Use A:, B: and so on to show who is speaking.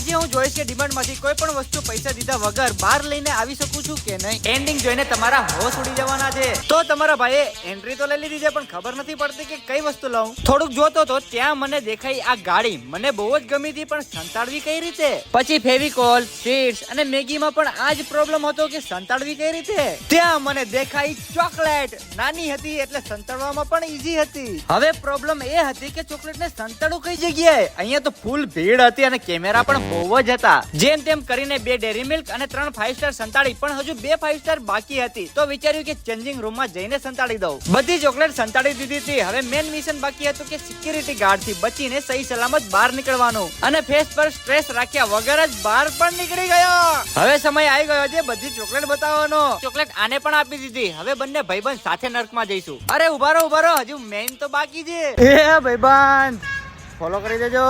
A: પછી હું જોઈશ કે ડિમાન્ડ માંથી કોઈ પણ વસ્તુ પૈસા દીધા વગર બહાર લઈને આવી શકું છું કે નહીં. એન્ડિંગ જોઈને તમારા હોશ ઉડી જવાના છે. તો તમારા ભાઈએ એન્ટ્રી તો લઈ લીધી છે પણ ખબર નથી પડતી કે કઈ વસ્તુ લઉં. થોડુંક જોતો તો ત્યાં મને દેખાઈ આ ગાડી. મને બહુ જ ગમી હતી પણ સંતાડવી કઈ રીતે. પછી ફેવિકોલ, સ્વીટ્સ અને મેગીમાં પણ આ જ પ્રોબ્લેમ હતો કે સંતાડવી કઈ રીતે. ત્યાં મને દેખાઈ ચોકલેટ. નાની હતી એટલે સંતાડવામાં પણ ઈઝી હતી. હવે પ્રોબ્લેમ એ હતી કે ચોકલેટ ને સંતાડવું કઈ જગ્યાએ. અહીંયા તો ફૂલ ભીડ હતી અને કેમેરા પણ બહુ જ હતા. જેમ તેમ કરીને 2 ડેરી મિલ્ક અને 3 5 સ્ટાર સંતાડી પણ હજુ 2 5 સ્ટાર બાકી હતી. તો વિચાર્યું કે ચેન્જિંગ રૂમ માં જઈને સંતાડી દઉં. બધી ચોકલેટ સંતાડી દીધી હતી. હવે મેન મિશન બાકી હતું કે સિક્યુરિટી ગાર્ડ થી બચીને સહી સલામત બહાર નીકળવાનું. અને ફેસ પર સ્ટ્રેસ રાખ્યા વગર જ બહાર પણ નીકળી ગયો. હવે સમય આવી ગયો છે બધી ચોકલેટ બતાવવાનો. ચોકલેટ આને પણ આપી દીધી. હવે બંને ભાઈબંધ સાથે નર્કમાં જઈશું. અરે ઉભા રહો હજુ મેઇન તો બાકી છે. એ ભાઈબંધ ફોલો કરી દેજો.